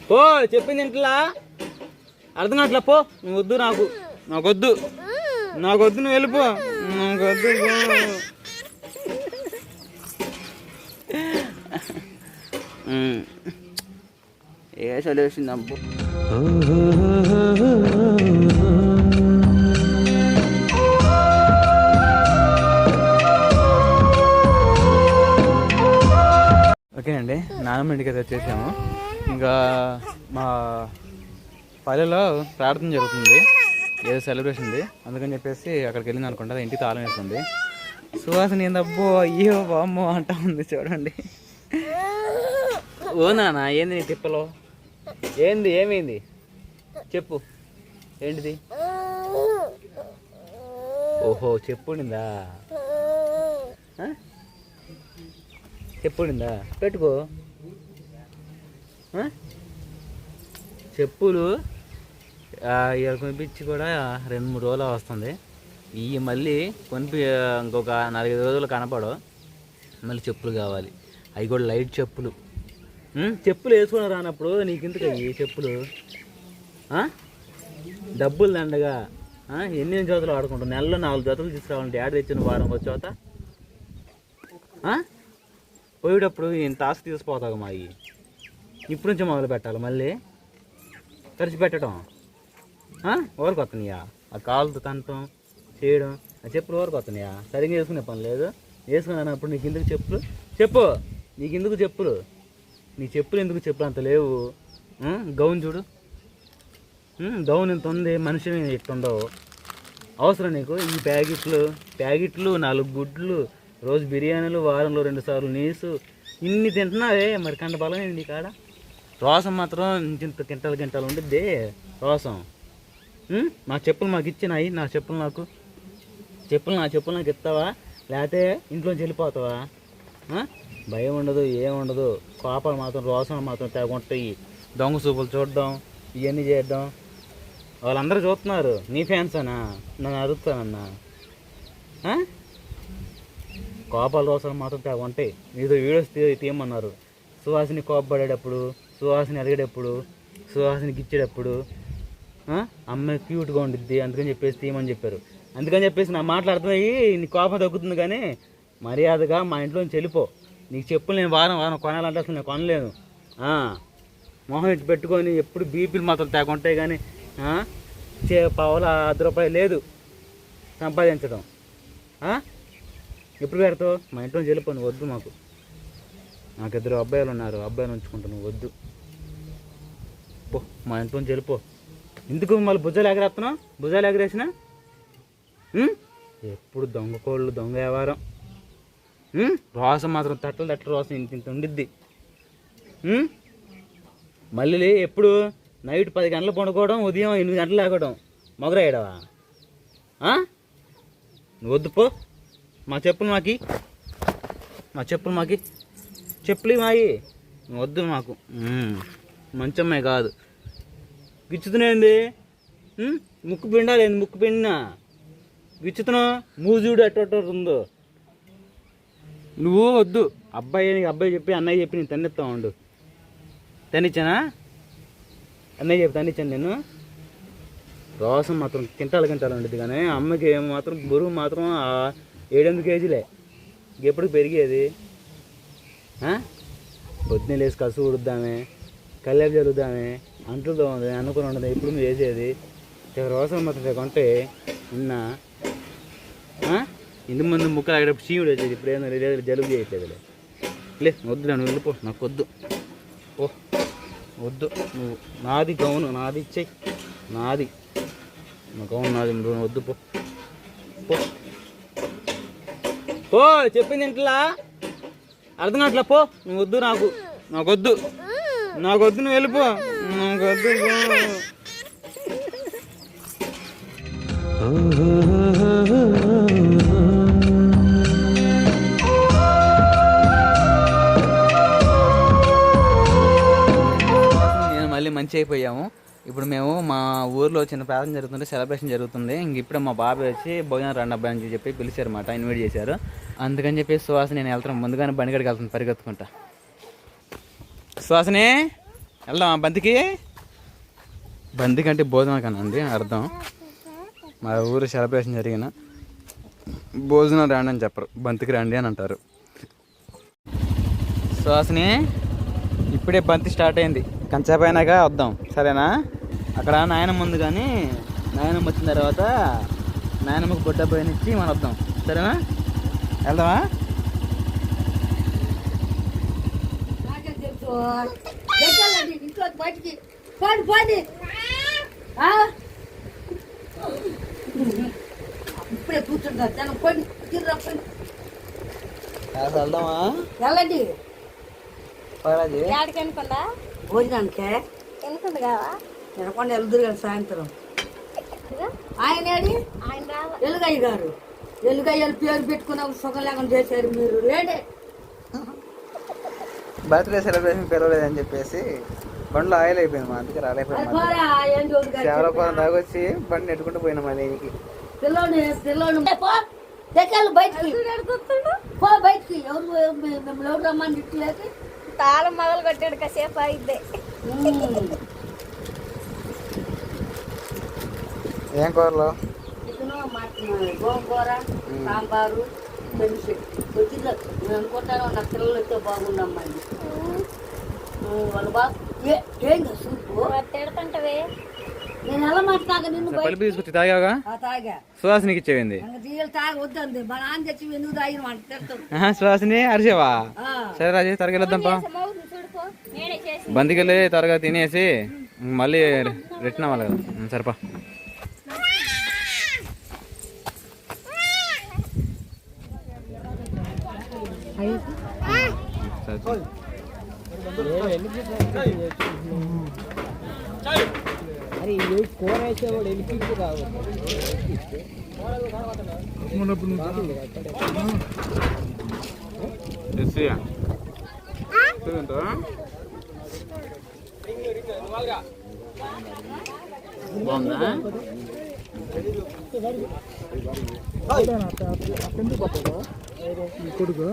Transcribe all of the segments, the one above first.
పో చెప్పింది ఇంట్లో అర్థం కావట్లే. పో నువ్వు వద్దు, నాకొద్దు నువ్వు వెళ్ళిపో. నాకొద్దు. ఏ చదివేసింది అబ్బు. ఓకేనండి, నాన్నమ్మ ఇంటికి అయితే వచ్చేసాము. ఇంకా మా పల్లెలో ప్రార్థన జరుగుతుంది, ఏదో సెలబ్రేషన్ ఉంది, అందుకని చెప్పేసి అక్కడికి వెళ్ళింది అనుకుంటా. ఇంటికి తాళం వేస్తుంది. సువాసన ఏందబ్బో అయ్యో బామ్మో అంటా ఉంది చూడండి. ఓ నాన్న ఏంది నీ తిప్పలో? ఏమైంది చెప్పు, ఏంటిది? ఓహో చెప్పుండిందా? చెప్పుండిందా? పెట్టుకో. చెప్పులు ఇక కొనిపించి కూడా 2-3 రోజులు వస్తుంది. ఇవి మళ్ళీ ఇంకొక 4-5 రోజులు కనపడవు. మళ్ళీ చెప్పులు కావాలి, అవి కూడా లైట్ చెప్పులు. చెప్పులు వేసుకుని రానప్పుడు నీకు ఇంతకు అయ్యి చెప్పులు డబ్బులు దండగా ఎన్ని జతలు ఆడుకుంటావు? నెలలో 4 జతలు తీసుకురావాలంటే యాడ్ తెచ్చిన వారం వచ్చేత పోయేటప్పుడు ఇంత ఆస్తి తీసుకుపోతావు. మా ఇప్పుడు నుంచి మొదలు పెట్టాలి మళ్ళీ ఖర్చు పెట్టడం. ఎవరికి వస్తున్నాయా ఆ కాలుతో తనటం చేయడం? ఆ చెప్పులు ఎవరికి వస్తున్నాయా? సరిగ్గా వేసుకునే పని లేదు. వేసుకున్నప్పుడు నీకు ఎందుకు చెప్పులు? చెప్పు, నీకు ఎందుకు చెప్పులు? నీ చెప్పులు ఎందుకు? చెప్పులు అంత లేవు. గౌన్ చూడు, గౌన్ ఇంత ఉంది, మనిషిని ఇట్టుండవు. అవసరం నీకు ఈ ప్యాకెట్లు 4 గుడ్లు, రోజు బిర్యానీలు, వారంలో 2 సార్లు నీసు, ఇన్ని తింటున్నావే మరి కంట బలం ఏంటి కాడ? రోసం మాత్రం ఇంత గింటలు ఉండిద్ది రోసం. నా చెప్పులు మాకు ఇచ్చినాయి, నా చెప్పులు నాకు ఇస్తావా? లేకపోతే ఇంట్లోంచి వెళ్ళిపోతావా? భయం ఉండదు, ఏముండదు. కోపాలు మాత్రం రోసాలు మాత్రం తెగుంటాయి. దొంగ చూపులు చూడడం, ఇవన్నీ చేయడం. వాళ్ళందరూ చూస్తున్నారు, నీ ఫ్యాన్స్ అనా? నన్ను అడుగుతానన్నా. కోపాలు రోసాలు మాత్రం తెగుంటాయి. మీతో వీడియోస్ తీయమన్నారు. సుహాసిని కోపపడేటప్పుడు, సుహాసిని అడిగేటప్పుడు, సుహాసిని గిచ్చేటప్పుడు అమ్మాయి క్యూట్గా ఉండిద్ది, అందుకని చెప్పేసి తీయమని చెప్పారు. అందుకని చెప్పేసి నా మాట్లాడుతున్నాయి. నీ కోపం తగ్గుతుంది, కానీ మర్యాదగా మా ఇంట్లోంచి వెళ్ళిపో. నీకు చెప్పులు నేను వారం కొనాలంటే అసలు నేను కొనలేను. మొహం ఇటు పెట్టుకొని ఎప్పుడు బీపీలు మాత్రం తేకుంటాయి, కానీ పావుల 10 రూపాయలు లేదు సంపాదించడం. ఎప్పుడు పెడతావు? మా ఇంట్లోంచి వెళ్ళిపో. నువ్వు వద్దు. నాకు 2 అబ్బాయిలు ఉన్నారు, అబ్బాయిలు ఉంచుకుంటాను. నువ్వు వద్దు పో, మా ఇంట్లోంచి వెళ్ళిపో. ఎందుకు మళ్ళీ భుజాలు ఎగరేస్తున్నావు? భుజాలు ఎగరేసిన ఎప్పుడు దొంగ కోళ్ళు, దొంగ వ్యవహారం. రోసం మాత్రం తట్టలు రోసం ఇంత ఉండిద్ది. మళ్ళీ ఎప్పుడు నైట్ 10 గంటలు పండుకోవడం, ఉదయం 8 గంటలు లేకడం. మొగరాయడవా? నువ్వు వద్దు పో. మా చెప్పులు మాకి చెప్పులు మాయి నువ్వు వద్దు. మాకు మంచమ్మాయి కాదు. గిచ్చుతున్నాయండి, ముక్కు పిండాలేంది? ముక్కు పిండినా గిచ్చుతున్నావు. మూజుడు అట్ట ఉందో. నువ్వు వద్దు. అబ్బాయి చెప్పి అన్నయ్య చెప్పి నేను తన్నిస్తా ఉండు. తన్నిచ్చానా? అన్నయ్య చెప్పి తన్నిచ్చాను నేను. రోసం మాత్రం కింటాలు ఉండేది, కానీ అమ్మకి మాత్రం బరువు మాత్రం 7-8 కేజీలే. ఎప్పుడు పెరిగేది? పొద్దున్నే లేసి కసు ఉడుద్దామే, కల్లేపు జరుగుద్దామే, అంట్లు తోంది, అనుకుని ఉండదు. ఎప్పుడు మీరు చేసేది రోసం మాత్రం కొంటే నిన్న ఇంటి ముందు ముక్కలు ఆగేటప్పుడు చీవుడు వచ్చేది. ఇప్పుడు ఏదో జలుబు చేయట్లేదులే. వద్దులే, నువ్వు వెళ్ళిపో. నాకు వద్దు. ఓ వద్దు. నువ్వు నాది గౌను, నాది ఇచ్చేయి. నాది నా గౌను నాది. నువ్వు వద్దు. పో చెప్పింది ఇంట్లో అర్థం కావట్లే. పో నువ్వు వద్దు. నాకొద్దు. నువ్వు వెళ్ళిపో. నాకొద్దు. మళ్ళీ మంచి అయిపోయాము. ఇప్పుడు మేము మా ఊర్లో చిన్న ప్రార్థన జరుగుతుంటే, సెలబ్రేషన్ జరుగుతుంది. ఇంక ఇప్పుడే మా బాబాయ్ వచ్చి భోజనం రండి అబ్బాయి అని చెప్పి పిలిచారన్నమాట, ఇన్వైట్ చేశారు. అందుకని చెప్పి సుహాస్ నేను వెళ్తాను. ముందుగానే బండిగడికి వెళ్తాను పరిగెత్తుకుంటా. సుహాసిని వెళ్దామా బంతికి? బంతికి అంటే భోజనం కానండి అర్థం. మా ఊరు సెలబ్రేషన్ జరిగిన భోజనం రండి అని చెప్పరు, బంతికి రండి అని అంటారు. సుహాసిని ఇప్పుడే బంతి స్టార్ట్ అయింది, కంచేపు అయినాక వద్దాం సరేనా? అక్కడ నాయనమ్మ ఉంది, కానీ నాయనమ్మ వచ్చిన తర్వాత నాయనమ్మకు బొడ్డ పోయినిచ్చి మనం వద్దాం సరేనా? వెళ్దామా? ఇప్పుడే కూర్చుంటారు జనం. పోయి వెళ్దామా? వెళ్ళండి. భోజనానికే తినకుండా వెళ్దురు కదా సాయంత్రం. ఆయన ఎలుగయ్య గారు, ఎలుగయ్యలు పేరు పెట్టుకున్న సుఖం లేకుండా చేశారు మీరు. లేడే బర్త్డే సెలబ్రేషన్ పిలవలేదని చెప్పేసి బండ్లో ఆయిల్ అయిపోయింది, మా అందుకే రాలేకపోయింది. కేవలం తాగొచ్చి బండి నెట్టుకుంటూ పోయినా మా దీనికి. పిల్లోడు బయటికి పో, బయటికి ఎవరు మిమ్మల్ని ఎవరు రమ్మని ఇట్లేదు. తాళం మొదలు కొట్టాడు, కాసేపు అయిద్దే. ఏం కూరలో? చికెను, మటన్, గోంగూర, సాంబారు, పెన్సి వచ్చిందో నేను అనుకుంటాను. నా పిల్లలు వస్తే బాగుండమ్మని వాళ్ళు బాగా ఏంటి సూపు తిడుతుంటవే. నేను ఎలా మాట్లాగా నిన్ను తీసుకొచ్చి తాగాగా తాగా సుహాసినికి ఇచ్చేవింది. జీలు తాగి వద్దంది మా నాన్న తెచ్చి ఎందుకు తాగిన మాట తిడతాడు. సుహాసిని అరిసేవా? సరే రాజు త్వరగా వెళ్దాంపా. బంతికెళ్ళి త్వరగా తినేసి మళ్ళీ రిటర్న్ అవ్వాలి కదా. సరేపా. అరే ఇది కూర వేసేవాడు వెళ్ళిపోయి కావాలి. కొడుకు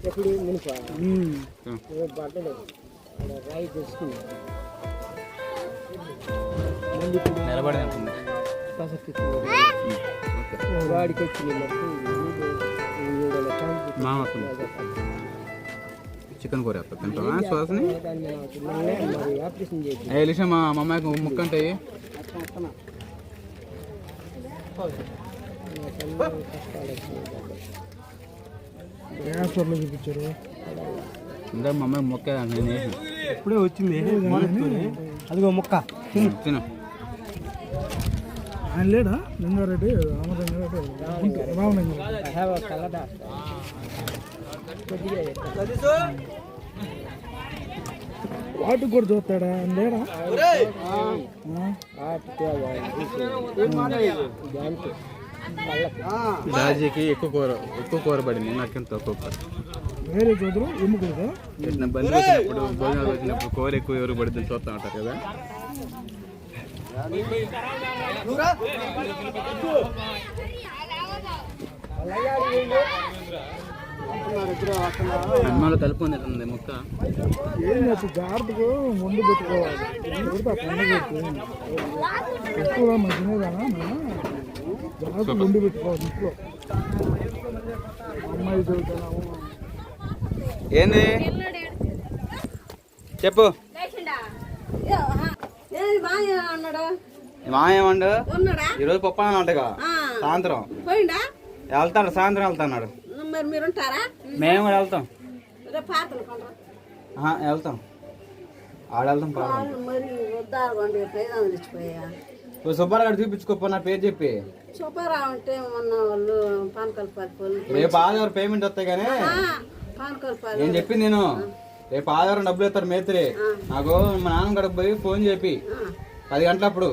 ఎప్పుడు మునిపా బట్టలు రాయి తెచ్చుకున్నా నిలబడి వాడికి వచ్చింది చికెన్ కూర తింటావా సుహాసిని? ఆపరేషన్ చేసి ఎలిషా మా అమ్మాయికి ముక్క అంటే చూపించారు. ఇంకా మా అమ్మాయి ముక్క నేను వేసిన ఇప్పుడే వచ్చింది అదిగో ముక్క తిను. ఆయన లేడా లింగారెడ్డి వాటికి కూడా చూస్తాడా? ఆయన లేడా? రాజీకి ఎక్కువ కూర పడింది, నాకెంత తక్కువ కూర. వేరే చూద్దరు ఎమ్ముకూడదా? బండి వచ్చినప్పుడు భోజనాలు వచ్చినప్పుడు కూర ఎక్కువ ఎవరు పడుతుంది చూస్తూ ఉంటారు కదా. అమ్మాలో కలుపుకుంది ముక్క. ఏం చేస్తుంది? జాగ్రత్తగా ముందు పెట్టుకోవాలి. ఎక్కువ మంచిగానే జాగ్రత్త ముందు పెట్టుకోవాలి ఇంట్లో. అమ్మాయి చదువుతున్నాము. ఏంది చెప్పు. అన్నాడు మాయేమండు ఈరోజు పప్పు అంటగా సాయంత్రం వెళ్తాడు, సాయంత్రం వెళ్తాడు. మరి మీరు ఉంటారా? మేము కూడా వెళ్తాం, పాతలు వెళ్తాం ఆడెళ్తాం. మరి వద్దారుకోండి 500 ఇచ్చిపోయా. సుబ్బారావు చూపించుకోపో నా పేరు చెప్పి. సుబ్బారావు అంటే మొన్న వాళ్ళు పానకల్పాలి రేపు ఆదివారం పేమెంట్ వస్తాయి కానీ పానకల్పాలి నేను చెప్పింది నేను. రేపు ఆదివారం డబ్బులు ఇస్తారు మేస్త్రి. నాకు మా నాన్న గడప పోయి ఫోన్ చెప్పి 10 గంటలప్పుడు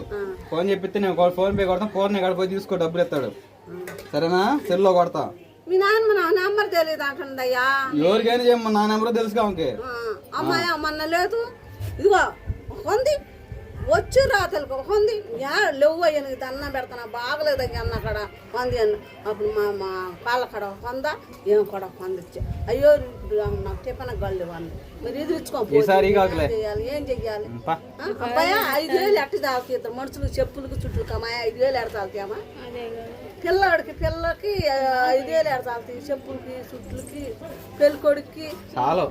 ఫోన్ చెప్పిస్తే నేను ఫోన్ పే కొడతాను. ఫోన్ గడప పోయి తీసుకో డబ్బులు ఇస్తాడు సరేనా? సెల్లో కొడతా. మీ నాన్న నా నెంబర్ తెలియదు అంటుందయ్యా. ఎవరికైనా చేయమ్మా, నా నెంబర్ తెలుసుగా. ఓకే అమ్మాయి మొన్న లేదు, ఇదిగో ఉంది వచ్చి రాతలకు ఉంది లేవు అయ్యాను అన్నం పెడతాను బాగలేదు అన్న అక్కడ వంది అన్న అప్పుడు మా పాల కడ వంద ఏం కూడా వందిచ్చా అయ్యో నాకు టిఫన్ గళ్ళు వంద మీరు ఇది చేయాలి ఏం చెయ్యాలి అబ్బాయా 5,000 ఎట్ట తాగుతాయి ఇద్దరు మనుషులు చెప్పులకు చుట్టూ కమాయ 5,000 ఎడ తాగుతాయమ్మా పిల్లకి 5,000 ఎడ తాగుతాయి చెప్పులకి చుట్లకి పెళ్ళికొడుక్కి చాలు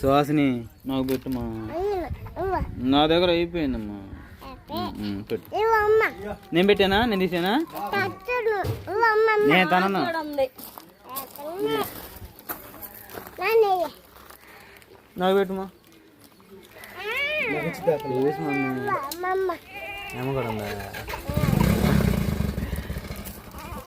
సుహాసిని నాకు పెట్టుమా నా దగ్గర అయిపోయిందమ్మా పెట్టు నేను పెట్టానా నేను తీసానా నేను తనన్నా నాకు పెట్టుమా ఏమో కూడా ఉందా